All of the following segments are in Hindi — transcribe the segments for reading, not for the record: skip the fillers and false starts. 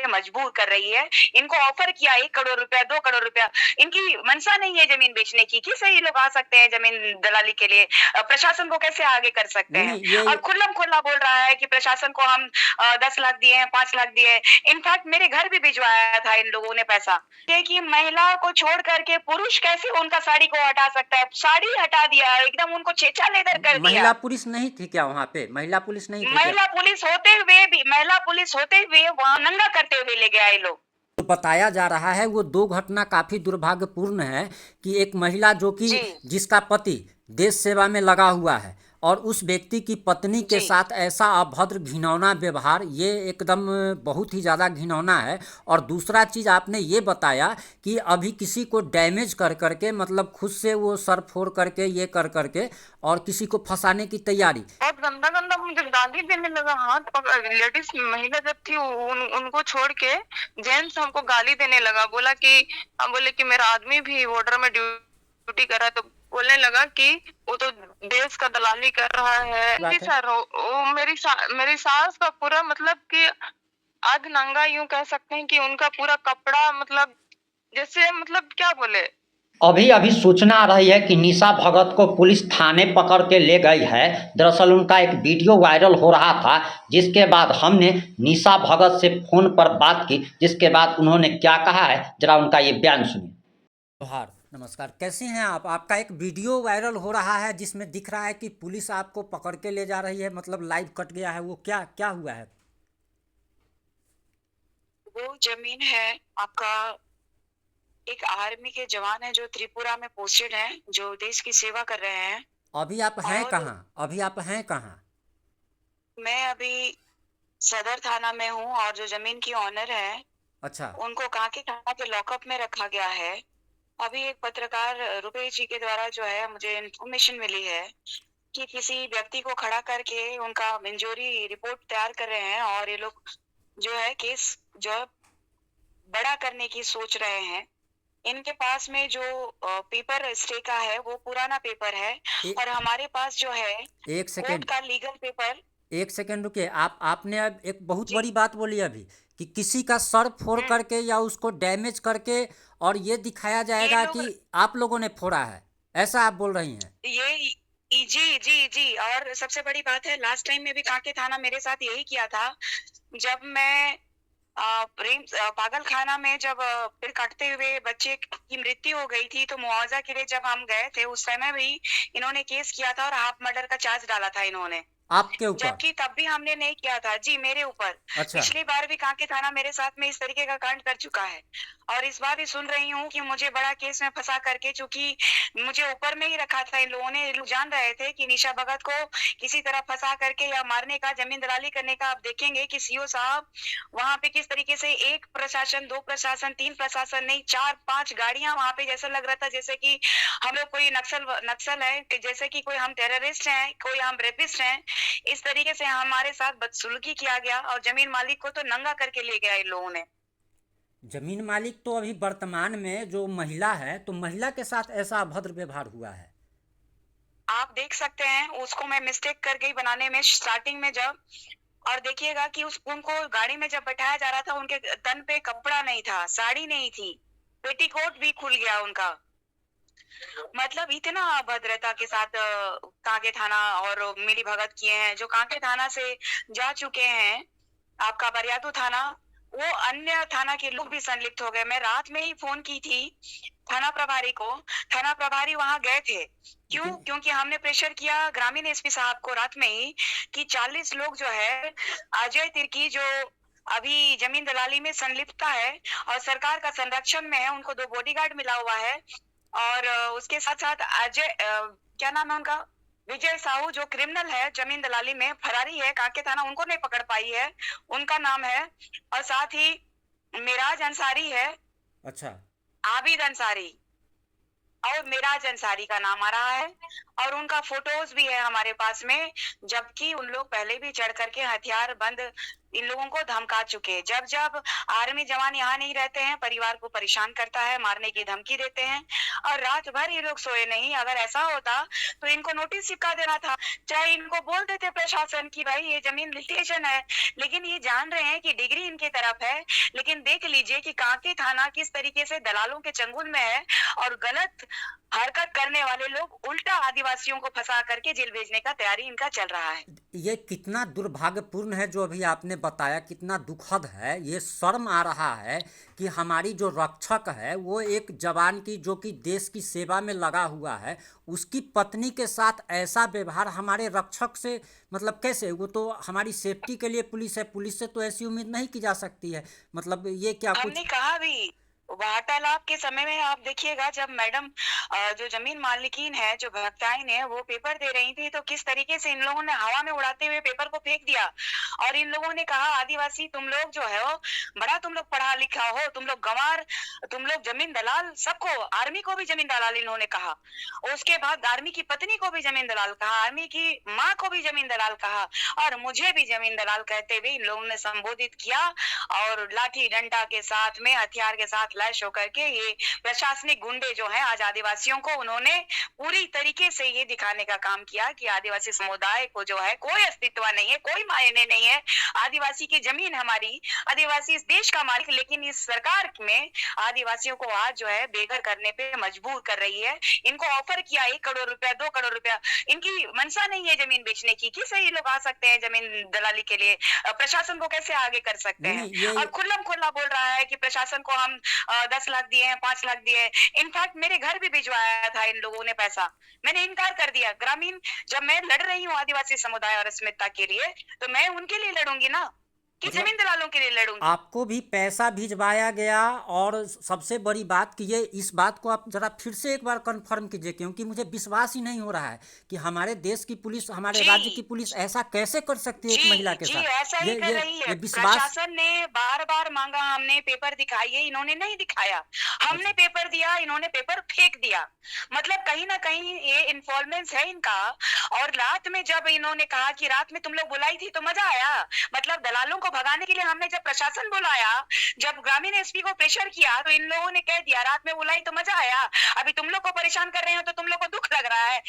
मजबूर कर रही है। इनको ऑफर किया 1 करोड़ रुपया, 2 करोड़ रुपया, इनकी मंशा नहीं है ज़मीन बेचने की। कैसे ये लोग आ सकते हैं ज़मीन दलाली के लिए? प्रशासन को कैसे आगे कर सकते नहीं हैं? नहीं ये और खुल्लम-खुल्ला बोल रहा है कि प्रशासन को हम 10 लाख दिए हैं, 5 लाख दिए हैं। इनफैक्ट मेरे घर भी भिजवाया था इन लोगों ने पैसा। ये कि महिला को छोड़ करके पुरुष कैसे उनका साड़ी को हटा सकता है? साड़ी हटा दिया, एकदम उनको छेछा लेदर कर दिया। महिला पुलिस नहीं थी क्या वहाँ पे? महिला पुलिस नहीं थे क्या? महिला पुलिस होते हुए वहाँ नंगा करते हुए ले गया ये लोग। तो बताया जा रहा है वो दो घटना काफ़ी दुर्भाग्यपूर्ण है कि एक महिला जो कि जी, जिसका पति देश सेवा में लगा हुआ है और उस व्यक्ति की पत्नी के जी। साथ ऐसा अभद्र घिनौना व्यवहार, ये एकदम बहुत ही ज़्यादा घिनौना है। और दूसरा चीज़ आपने ये बताया कि अभी किसी को डैमेज कर करके, मतलब खुद से वो सर फोड़ करके, ये कर करके और किसी को फंसाने की तैयारी। बहुत गंदा गंदा मुझे गाली देने लगा। हाथ पकड़, लेडीज महिला जब थी उनको छोड़ के जेंट्स हमको गाली देने लगा। बोला कि हम बोले कि मेरा आदमी भी बॉर्डर में ड्यूटी कर रहा है, तो बोलने लगा कि वो तो देश का दलाली कर रहा है। बात जी है। सर, वो मेरी सास का पूरा मतलब कि आध नंगा, यूं कह सकते हैं कि उनका पूरा कपड़ा, मतलब जैसे, मतलब क्या बोले। अभी अभी सूचना आ रही है कि निशा भगत को पुलिस थाने पकड़ के ले गई है। दरअसल उनका एक वीडियो वायरल हो रहा था, जिसके बाद हमने निशा भगत से फ़ोन पर बात की, जिसके बाद उन्होंने क्या कहा है जरा उनका ये बयान सुनिए। जोहार, नमस्कार, कैसे हैं आप? आपका एक वीडियो वायरल हो रहा है जिसमें दिख रहा है कि पुलिस आपको पकड़ के ले जा रही है, मतलब लाइव कट गया है, वो क्या क्या हुआ है? वो जमीन है आपका, एक आर्मी के जवान है जो त्रिपुरा में पोस्टेड हैं, जो देश की सेवा कर रहे हैं। अभी आप हैं और कहाँ? अभी आप हैं कहाँ? मैं अभी सदर थाना में हूँ, और जो जमीन की ऑनर है अच्छा। उनको कांके थाना के लॉकअप में रखा गया है। अभी एक पत्रकार रुपेश जी के द्वारा जो है मुझे इन्फॉर्मेशन मिली है कि किसी व्यक्ति को खड़ा करके उनका इंजरी रिपोर्ट तैयार कर रहे हैं, और ये लोग जो है केस जो है बड़ा करने की सोच रहे हैं। इनके पास में जो पेपर स्टे का है वो पुराना पेपर है, ए, और हमारे पास जो है एक कोर्ट सेकेंड, का लीगल पेपर। एक सेकेंड रुकिए। आपने अब एक बहुत जी। बड़ी बात बोली अभी कि किसी का सर फोड़ हम्म। करके या उसको डैमेज करके और ये दिखाया ये जाएगा लोग कि आप लोगों ने फोड़ा है, ऐसा आप बोल रही हैं? जी जी जी, और सबसे बड़ी बात है, लास्ट टाइम में भी कांके थाना मेरे साथ यही किया था। जब मैं पागल खाना में जब फिर कटते हुए बच्चे की मृत्यु हो गई थी, तो मुआवजा के लिए जब हम गए थे उस समय भी इन्होंने केस किया था, और हाफ मर्डर का चार्ज डाला था इन्होंने। आपके ऊपर? जबकि तब भी हमने नहीं किया था जी, मेरे ऊपर। अच्छा। पिछली बार भी कांके थाना मेरे साथ में इस तरीके का कांड कर चुका है, और इस बार भी सुन रही हूँ कि मुझे बड़ा केस में फंसा करके, चूंकि मुझे ऊपर में ही रखा था इन लोगों ने। ये लोग जान रहे थे कि निशा भगत को किसी तरह फंसा करके या मारने का, जमीन दलाली करने का। आप देखेंगे कि सीओ साहब वहां पे किस तरीके से एक प्रशासन, दो प्रशासन, तीन प्रशासन नहीं, 4-5 गाड़ियां वहां पे, जैसा लग रहा था जैसे कि हम लोग कोई नक्सल नक्सल है, कि जैसे कि कोई हम टेररिस्ट हैं, कोई हम रेपिस्ट हैं। इस तरीके से हमारे साथ बदसलूकी किया गया, और जमीन मालिक को तो नंगा करके ले गया इन लोगों ने। जमीन मालिक तो अभी वर्तमान में जो महिला है, तो महिला के साथ ऐसा अभद्र व्यवहार हुआ है? आप देख सकते हैं, उसको मैं मिस्टेक कर गई बनाने में स्टार्टिंग में जब, और देखिएगा कि उनको गाड़ी में जब बैठाया जा रहा था, उनके तन पे कपड़ा नहीं था, साड़ी नहीं थी, पेटीकोट भी खुल गया उनका। मतलब इतना अभद्रता के साथ कांके थाना और मिली भगत किए हैं। जो कांके थाना से जा चुके हैं, आपका बरियातू थाना, वो अन्य थाना के लोग भी संलिप्त हो गए। मैं रात में ही फोन की थी थाना प्रभारी को, थाना प्रभारी वहां गए थे। क्यों? लेकिन क्योंकि हमने प्रेशर किया ग्रामीण एसपी साहब को रात में ही कि 40 लोग जो है, अजय तिर्की जो अभी जमीन दलाली में संलिप्तता है और सरकार का संरक्षण में है, उनको 2 बॉडीगार्ड मिला हुआ है, और उसके साथ साथ अजय, क्या नाम है उनका, विजय साहू, जो क्रिमिनल है जमीन दलाली में, फरारी है, कांके थाना उनको नहीं पकड़ पाई है, उनका नाम है। और साथ ही मिराज अंसारी है, अच्छा। आबिद अंसारी और मिराज अंसारी का नाम आ रहा है, और उनका फोटोज भी है हमारे पास में। जबकि उन लोग पहले भी चढ़ करके हथियार बंद इन लोगों को धमका चुके हैं। जब जब आर्मी जवान यहाँ नहीं रहते हैं, परिवार को परेशान करता है, मारने की धमकी देते हैं और रात भर ये लोग सोए नहीं। अगर ऐसा होता तो इनको नोटिस चिपका देना था, चाहे इनको बोल देते प्रशासन की भाई ये जमीन लिटिगेशन है। लेकिन ये जान रहे हैं कि डिग्री इनकी तरफ है, लेकिन देख लीजिए कि कांके थाना किस तरीके से दलालों के चंगुल में है और गलत हरकत करने वाले लोग उल्टा आदिवासियों को फंसा करके जेल भेजने का तैयारी इनका चल रहा है। ये कितना दुर्भाग्यपूर्ण है जो अभी आपने बताया, कितना दुखद है। ये शर्म आ रहा है कि हमारी जो रक्षक है वो एक जवान की, जो कि देश की सेवा में लगा हुआ है, उसकी पत्नी के साथ ऐसा व्यवहार हमारे रक्षक से, मतलब कैसे? वो तो हमारी सेफ्टी के लिए पुलिस है, पुलिस से तो ऐसी उम्मीद नहीं की जा सकती है। मतलब ये क्या कुछ हमने कहा भी वार्तालाप के समय में आप देखिएगा, जब मैडम जो जमीन मालिकीन है, जो भक्ताइन है, वो पेपर दे रही थी तो किस तरीके से इन लोगों ने हवा में उड़ाते हुए पेपर को फेंक दिया और इन लोगों ने कहा आदिवासी तुम लोग जो है वो बड़ा, तुम लोग पढ़ा लिखा हो, तुम लोग गंवार, तुम लोग जमीन दलाल, सबको, आर्मी को भी जमीन दलाल इन्होंने कहा। उसके बाद आर्मी की पत्नी को भी जमीन दलाल कहा, आर्मी की माँ को भी जमीन दलाल कहा और मुझे भी जमीन दलाल कहते हुए इन लोगों ने संबोधित किया और लाठी डंडा के साथ में, हथियार के साथ लैश होकर के ये प्रशासनिक गुंडे जो हैं आज आदिवासियों को उन्होंने पूरी तरीके से ये दिखाने का काम किया कि आदिवासी समुदाय को जो है कोई अस्तित्व नहीं है, कोई मायने नहीं है। आदिवासी की जमीन हमारी, आदिवासी इस देश का मालिक, लेकिन इस सरकार में आदिवासियों को आज जो है बेघर करने पे मजबूर कर रही है। इनको ऑफर किया 1 करोड़ रुपया, 2 करोड़ रुपया, इनकी मंशा नहीं है जमीन बेचने की। किसे ये लोग आ सकते हैं जमीन दलाली के लिए? प्रशासन को कैसे आगे कर सकते हैं? और खुल्लम खुल्ला बोल रहा है कि प्रशासन को हम 10 लाख दिए हैं, 5 लाख दिए हैं। इनफैक्ट मेरे घर भी भिजवाया था इन लोगों ने पैसा, मैंने इनकार कर दिया। ग्रामीण, जब मैं लड़ रही हूँ आदिवासी समुदाय और अस्मिता के लिए, तो मैं उनके लिए लड़ूंगी ना कि जमीन दलालों के लिए लड़ूंगी। आपको भी पैसा भिजवाया गया। और सबसे बड़ी बात कि ये, इस बात को आप जरा फिर से एक बार कंफर्म कीजिए, क्योंकि मुझे विश्वास ही नहीं हो रहा है कि हमारे देश की पुलिस, हमारे राज्य की पुलिस ऐसा कैसे कर सकती है एक महिला के साथ। ऐसा ही कर रही है। प्रशासन ने बार बार मांगा, हमने पेपर दिखाइए, इन्होंने नहीं दिखाया। हमने पेपर दिया, इन्होंने पेपर फेंक दिया। मतलब कहीं ना कहीं ये इन्फॉर्मेंस है इनका। और रात में जब इन्होंने कहा कि रात में तुम लोग बुलाई थी तो मजा आया, मतलब दलालों को भगाने के लिए हमने जब प्रशासन बुलाया, जब ग्रामीण एसपी को प्रेशर किया, तो इन लोगों ने कह दिया रात में बुलाई तो मजा आया, अभी तुम लोग को परेशान कर रहे हो तो तुम लोग को दुख लग रहा है।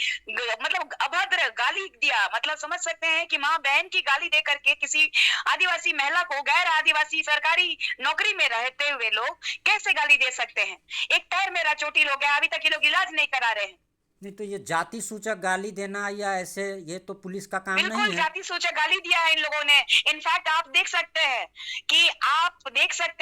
मतलब अभद्र गाली दिया। मतलब समझ सकते हैं कि माँ बहन की गाली दे करके किसी आदिवासी महिला को, गैर आदिवासी सरकारी नौकरी में रहते हुए लोग कैसे गाली दे सकते हैं? एक पैर मेरा चोटिल हो गया, अभी तक ये लोग इलाज नहीं करा रहे हैं। नहीं तो ये जाति सूचक गाली देना या ऐसे, ये तो पुलिस का काम नहीं है। बिल्कुल जाति सूचक गाली दिया है इन लोगों ने। इनफैक्ट आप देख सकते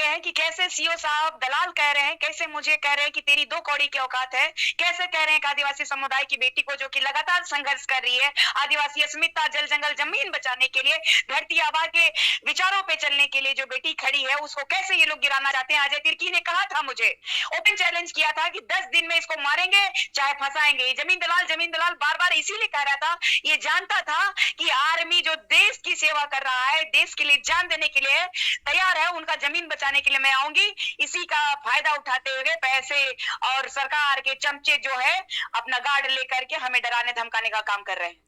हैं कि कैसे सीओ साहब दलाल कह रहे हैं, कैसे मुझे कह रहे हैं कि तेरी 2 कौड़ी की औकात है, कैसे कह रहे हैं कि आदिवासी समुदाय की बेटी को, जो कि लगातार संघर्ष कर रही है आदिवासी अस्मिता, जल जंगल जमीन बचाने के लिए, धरती आबा के विचारों पे चलने के लिए जो बेटी खड़ी है, उसको कैसे ये लोग गिराना चाहते हैं। अजय तिर्की ने कहा था, मुझे ओपन चैलेंज किया था कि 10 दिन में इसको मारेंगे चाहे फंसाएंगे। जमीन दलाल बार बार इसीलिए कह रहा था, ये जानता था कि आर्मी जो देश की सेवा कर रहा है, देश के लिए जान देने के लिए तैयार है, उनका जमीन बचाने के लिए मैं आऊंगी। इसी का फायदा उठाते हुए पैसे और सरकार के चमचे जो है अपना गार्ड लेकर के हमें डराने धमकाने का काम कर रहे हैं।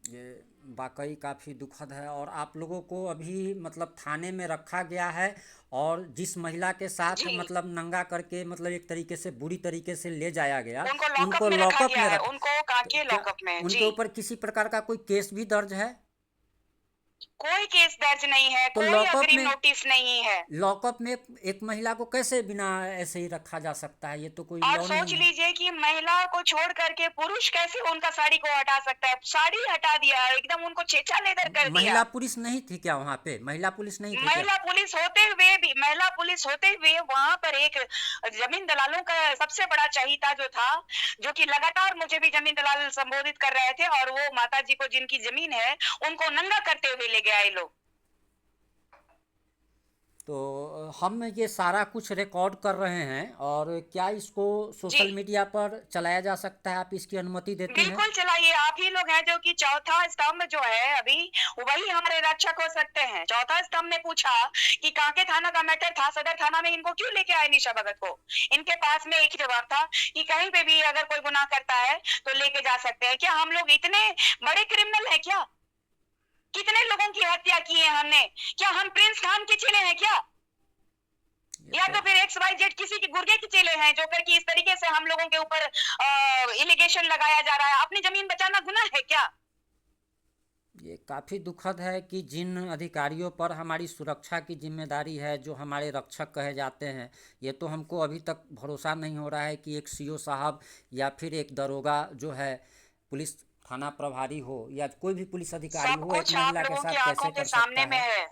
ये वाकई काफ़ी दुखद है। और आप लोगों को अभी मतलब थाने में रखा गया है, और जिस महिला के साथ मतलब नंगा करके, मतलब एक तरीके से बुरी तरीके से ले जाया गया, उनको लॉकअप में रखा गया है, उनको काके लॉकअप में। उनके ऊपर किसी प्रकार का कोई केस भी दर्ज है? कोई केस दर्ज नहीं है, तो कोई अग्रिम नोटिस नहीं है। लॉकअप में एक महिला को कैसे बिना ऐसे ही रखा जा सकता है? ये तो कोई और सोच लीजिए कि महिला को छोड़ करके पुरुष कैसे उनका साड़ी को हटा सकता है? साड़ी हटा दिया, एकदम उनको छेचा लेदर कर दिया। महिला पुलिस नहीं थी क्या वहाँ पे? महिला पुलिस नहीं थी? महिला पुलिस होते हुए वहाँ पर एक जमीन दलालों का सबसे बड़ा चहीता जो था, जो कि लगातार मुझे भी जमीन दलाल संबोधित कर रहे थे, और वो माता जी को जिनकी जमीन है उनको नंगा करते हुए ले गया ये लोग। तो हम ये सारा कुछ रिकॉर्ड कर रहे हैं, और क्या इसको सोशल मीडिया पर चलाया जा सकता है? आप इसकी अनुमति देते हैं? बिल्कुल चलाइए। आप ही लोग हैं जो कि चौथा स्तंभ जो है अभी, वही हमारे रक्षक हो सकते हैं। चौथा स्तंभ ने पूछा कि कांके थाना का मैटर था, सदर थाना में इनको क्यों लेके आए निशा भगत को? इनके पास में एक ही जवाब था कि कहीं पे भी अगर कोई गुनाह करता है तो लेके जा सकते हैं। क्या हम लोग इतने बड़े क्रिमिनल है क्या? कितने लोगों की हत्या की है हमने? क्या हम प्रिंस खान के चेले हैं क्या? या तो फिर XYZ किसी के गुर्गे के चेले हैं जो करके इस तरीके से हम लोगों के ऊपर इलिगेशन लगाया जा रहा है? अपनी जमीन बचाना गुनाह है क्या? ये काफ़ी दुखद है कि जिन अधिकारियों पर हमारी सुरक्षा की जिम्मेदारी है, जो हमारे रक्षक कहे जाते हैं, ये तो हमको अभी तक भरोसा नहीं हो रहा है कि एक CO साहब या फिर एक दरोगा जो है, पुलिस थाना प्रभारी हो या कोई भी पुलिस अधिकारी सब हो, एक कुछ आप महिला के लोगों की साथ आंखों कैसे के कर सामने सकता में है है।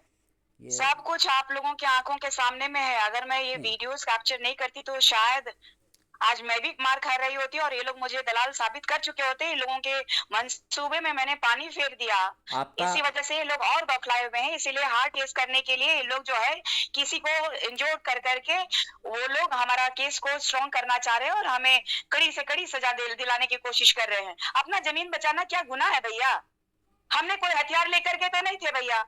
ये? सब कुछ आप लोगों की आंखों के सामने में है। अगर मैं ये नहीं वीडियोस कैप्चर नहीं करती तो शायद आज मैं भी मार खा रही होती और ये लोग मुझे दलाल साबित कर चुके होते। इन लोगों के मंसूबे में मैंने पानी फेर दिया। आपका इसी वजह से ये लोग और बौखलाए हुए हैं। इसीलिए हार्ड केस करने के लिए ये लोग जो है किसी को इंजोर कर करके वो लोग हमारा केस को स्ट्रॉन्ग करना चाह रहे हैं और हमें कड़ी से कड़ी सजा दिलाने की कोशिश कर रहे हैं। अपना जमीन बचाना क्या गुनाह है भैया? हमने कोई हथियार लेकर के तो नहीं थे भैया,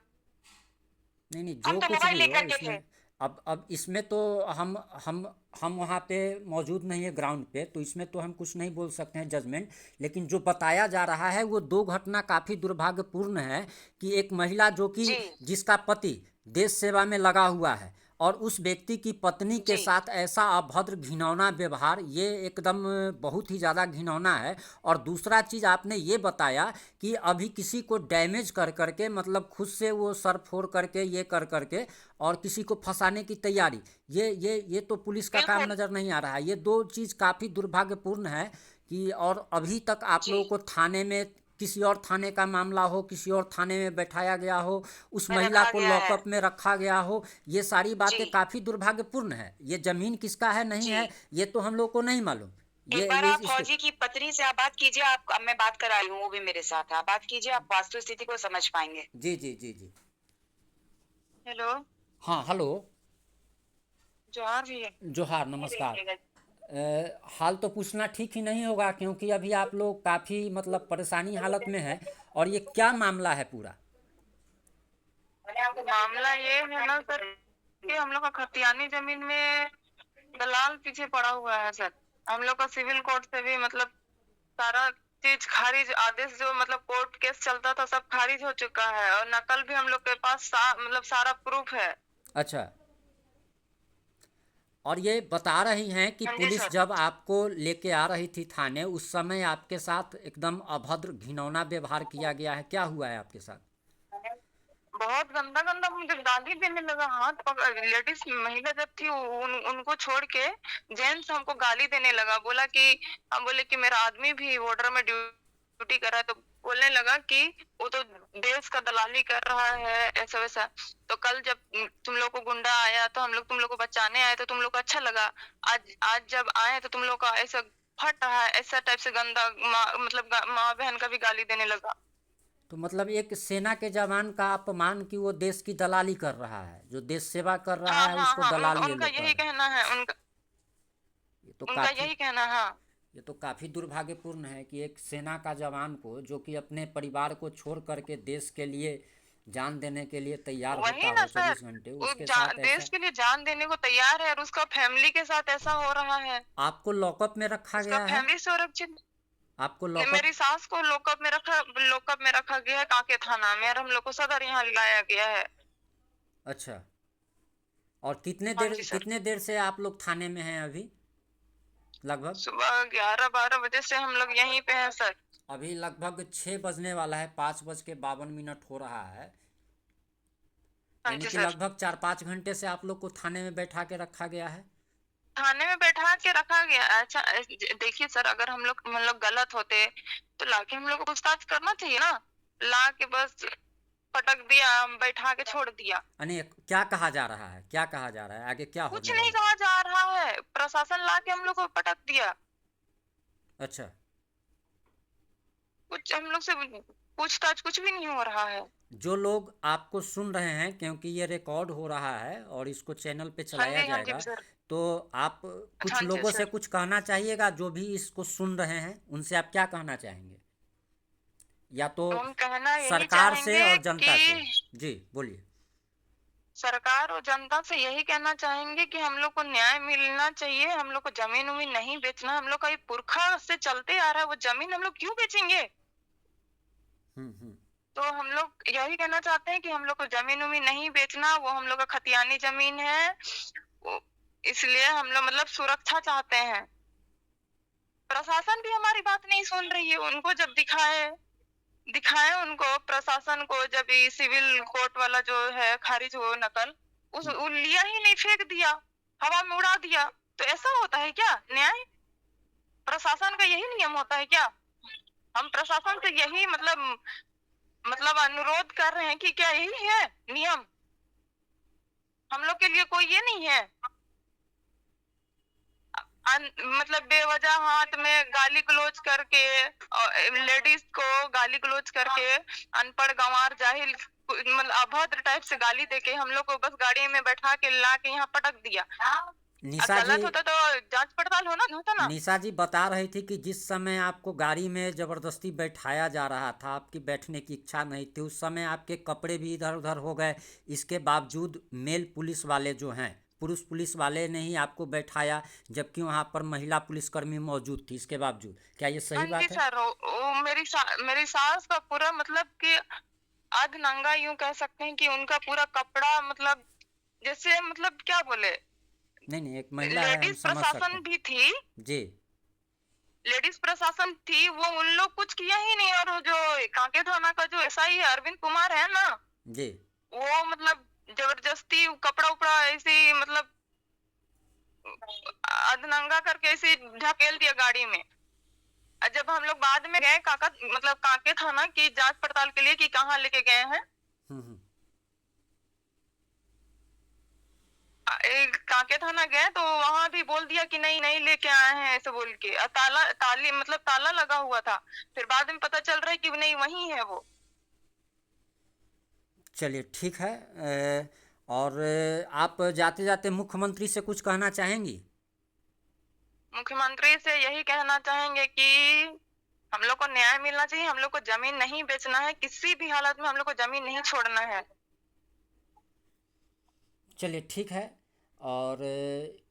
नहीं, हम जो तो कुछ मोबाइल भी हो लेकर के थे। इसमें, अब इसमें तो हम हम हम वहाँ पे मौजूद नहीं है ग्राउंड पे, तो इसमें तो हम कुछ नहीं बोल सकते हैं जजमेंट। लेकिन जो बताया जा रहा है वो दो घटना काफ़ी दुर्भाग्यपूर्ण है कि एक महिला जो कि जी जिसका पति देश सेवा में लगा हुआ है और उस व्यक्ति की पत्नी के जी साथ ऐसा अभद्र घिनौना व्यवहार, ये एकदम बहुत ही ज़्यादा घिनौना है। और दूसरा चीज़ आपने ये बताया कि अभी किसी को डैमेज कर करके, मतलब खुद से वो सर फोड़ करके, ये कर करके और किसी को फंसाने की तैयारी, ये तो पुलिस का काम बिल्कुल नज़र नहीं आ रहा है। ये दो चीज़ काफ़ी दुर्भाग्यपूर्ण है कि, और अभी तक आप जी लोगों को थाने में, किसी और थाने का मामला हो, किसी और थाने में बैठाया गया हो, उस में महिला रखा को गया है। लॉकअप में रखा गया हो, ये सारी जी बातें काफ़ी दुर्भाग्यपूर्ण है। ये ज़मीन किसका है नहीं जी है ये तो हम लोग को नहीं मालूम। एक बार ये आप इसके फौजी की पत्नी से आप बात कीजिए। आप अब मैं बात कराई हूँ, वो भी मेरे साथ है। आप बात कीजिए, आप वास्तु स्थिति को समझ पाएंगे। जी जी जी जी। हेलो, हाँ हेलो। जोहार भी है। जोहार, नमस्कार। हाल तो पूछना ठीक ही नहीं होगा क्योंकि अभी आप लोग काफ़ी मतलब परेशानी हालत में है। और ये क्या मामला है पूरा? मामला ये है ना सर कि हम लोग का खतियानी जमीन में दलाल पीछे पड़ा हुआ है सर। हम लोग का सिविल कोर्ट से भी मतलब सारा चीज खारिज, आदेश जो मतलब कोर्ट केस चलता था सब खारिज हो चुका है और नकल भी हम लोग के पास मतलब सारा प्रूफ है। अच्छा। और ये बता रही हैं कि हाँ जी पुलिस सर। जब आपको लेके आ रही थी थाने, उस समय आपके साथ एकदम अभद्र घिनौना व्यवहार किया गया है, क्या हुआ है आपके साथ? बहुत गंदा गंदा मुझे गाली देने लगा। हाथ पकड़, लेडीज महिला जब थी उनको छोड़ के जेंट्स हमको गाली देने लगा। बोला कि हम बोले कि मेरा आदमी भी बॉर्डर में ड्यूटी कर रहा है, तो बोलने लगा कि वो तो देश का दलाली कर रहा है ऐसा वैसा। तो कल जब तुम लोग को गुंडा आया तो हम लोग तुम लोग को बचाने आए तो तुम लोग को अच्छा लगा। आज आज जब आए तो तुम लोग का ऐसा फट रहा है, ऐसा टाइप से गंदा मतलब माँ बहन का भी गाली देने लगा। तो मतलब एक सेना के जवान का अपमान कि वो देश की दलाली कर रहा है, जो देश सेवा कर रहा हाँ है हाँ उसको हाँ, दलाल ये उनका लोग कह यही रहे हैं। कहना है। उनका ये तो उनका काफ़ी यही कहना है। हाँ, ये तो काफ़ी दुर्भाग्यपूर्ण है कि एक सेना का जवान को, जो कि अपने परिवार को छोड़ करके देश के लिए जान देने के लिए तैयार होता वही ना हो सर। 24 घंटे, वो उसके साथ देश ऐसा। के लिए जान देने को तैयार है और उसका फैमिली के साथ ऐसा हो रहा है। आपको लॉकअप में रखा उसका गया है? फैमिली सुरक्षित। आपको लॉकअप? मेरी सास को लॉकअप में रखा गया है कांके थाना में और हम लोग को सदर यहाँ लाया गया है। अच्छा। और हाँ जी सर। कितने देर से आप लोग थाने में हैं अभी लगभग? सुबह 11-12 बजे से हम लोग यहीं पे हैं सर। अभी लगभग 6 बजने वाला है, 5:52 हो रहा है। हाँ यानी जी कि सर। लगभग 4-5 घंटे से आप लोग को थाने में बैठा के रखा गया है। थाने में बैठा के रखा गया। अच्छा देखिए सर, अगर हम लोग गलत होते तो लाके हम लोग को पूछताछ करना चाहिए ना। ला के बस पटक दिया, बैठा के छोड़ दिया। यानी क्या कहा जा रहा है, क्या कहा जा रहा है, आगे क्या कुछ होने नहीं वाला? कहा जा रहा है। प्रशासन ला के हम लोग को पटक दिया। अच्छा। कुछ हम लोग से पूछताछ कुछ भी नहीं हो रहा है। जो लोग आपको सुन रहे हैं, क्योंकि ये रिकॉर्ड हो रहा है और इसको चैनल पे चलाया हाँ जी जाएगा, सर। तो आप हाँ कुछ जी लोगों से सर। कुछ कहना चाहिएगा, जो भी इसको सुन रहे हैं उनसे आप क्या कहना चाहेंगे? या तो तो हम कहना यही सरकार से चाहेंगे और कि जनता से। जी बोलिए। सरकार और जनता से यही कहना चाहेंगे कि हम लोग को न्याय मिलना चाहिए। हम लोग को जमीन उमीन नहीं बेचना। हम लोग का ये पुरखा से चलते आ रहा है, वो जमीन हम लोग क्यों बेचेंगे? हम्म। तो हम लोग यही कहना चाहते हैं कि हम लोग को जमीन उमीन नहीं बेचना, वो हम लोग का खतियानी जमीन है। इसलिए हम लोग मतलब सुरक्षा चाहते हैं। प्रशासन भी हमारी बात नहीं सुन रही है। उनको जब दिखाए उनको प्रशासन को, जब ये सिविल कोर्ट वाला जो है खारिज हो नकल, उस लिया ही नहीं, फेंक दिया, हवा में उड़ा दिया। तो ऐसा होता है क्या न्याय? प्रशासन का यही नियम होता है क्या? हम प्रशासन से यही मतलब अनुरोध कर रहे हैं कि क्या यही है नियम? हम लोग के लिए कोई ये नहीं है? मतलब बेवजह हाथ में गाली गलौज करके, लेडीज को गाली गलौज करके, अनपढ़ गंवार जाहिल मतलब अभद्र टाइप से गाली देके हम लोग को बस गाड़ी में बैठा के ला के यहाँ पटक दिया। निशा जी, गलत होता तो जांच पड़ताल होता ना। निशा जी बता रही थी कि जिस समय आपको गाड़ी में ज़बरदस्ती बैठाया जा रहा था, आपकी बैठने की इच्छा नहीं थी, उस समय आपके कपड़े भी इधर उधर हो गए। इसके बावजूद मेल पुलिस वाले जो हैं, पुरुष पुलिस वाले ने ही आपको बैठाया, जबकि वहाँ पर महिला पुलिसकर्मी मौजूद थी। इसके बावजूद क्या ये सही बात है? सर, वो मेरी सास का पूरा मतलब कि अध नंगा, यूं कह सकते हैं कि उनका पूरा कपड़ा मतलब जैसे मतलब क्या बोले। नहीं, एक महिला है, हम लेडीज समझ सकते प्रशासन हैं भी थी, जी। लेडीज प्रशासन थी, वो उन लोग कुछ किया ही नहीं। और वो जो कांके थाना का जो एसआई है अरविंद कुमार है ना जी, वो मतलब जबरदस्ती कपड़ा उपड़ा ऐसे ही मतलब अधनंगा करके ऐसे ढकेल दिया गाड़ी में। जब हम लोग बाद में गए कांके थाना की जांच पड़ताल के लिए कि कहाँ लेके गए हैं, हम्म। कांके थाना गए तो वहां भी बोल दिया कि नहीं नहीं लेके आए हैं ऐसे बोल के। ताला लगा हुआ था। फिर बाद में पता चल रहा है कि नहीं वही है वो। चलिए ठीक है। और आप जाते जाते मुख्यमंत्री से कुछ कहना चाहेंगी? मुख्यमंत्री से यही कहना चाहेंगे कि हम लोग को न्याय मिलना चाहिए। हम लोग को जमीन नहीं बेचना है, किसी भी हालत में हम लोग को जमीन नहीं छोड़ना है। चलिए ठीक है। और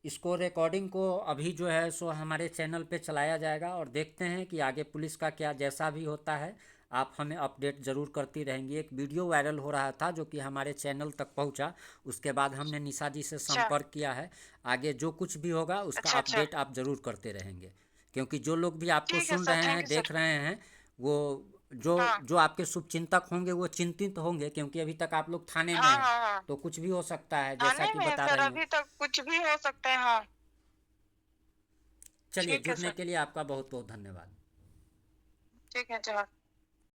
इसको रिकॉर्डिंग को अभी जो है सो हमारे चैनल पे चलाया जाएगा, और देखते हैं कि आगे पुलिस का क्या जैसा भी होता है आप हमें अपडेट ज़रूर करती रहेंगी। एक वीडियो वायरल हो रहा था जो कि हमारे चैनल तक पहुंचा, उसके बाद हमने निशा जी से अच्छा संपर्क किया है। आगे जो कुछ भी होगा उसका अच्छा अच्छा। अपडेट आप ज़रूर करते रहेंगे, क्योंकि जो लोग भी आपको ठीक है सुन सर, रहे थैंक हैं यू देख सर। रहे हैं वो जो हाँ जो आपके शुभचिंतक होंगे वो चिंतित होंगे, क्योंकि अभी तक आप लोग थाने में हाँ हैं। हाँ हाँ। तो कुछ भी हो सकता है जैसा थाने कि में है बता सर, रही हैं। अभी तक कुछ भी हो सकता है। हाँ चलिए, ठीक है जुड़ने सर। के लिए आपका बहुत बहुत धन्यवाद। ठीक है, जवाब।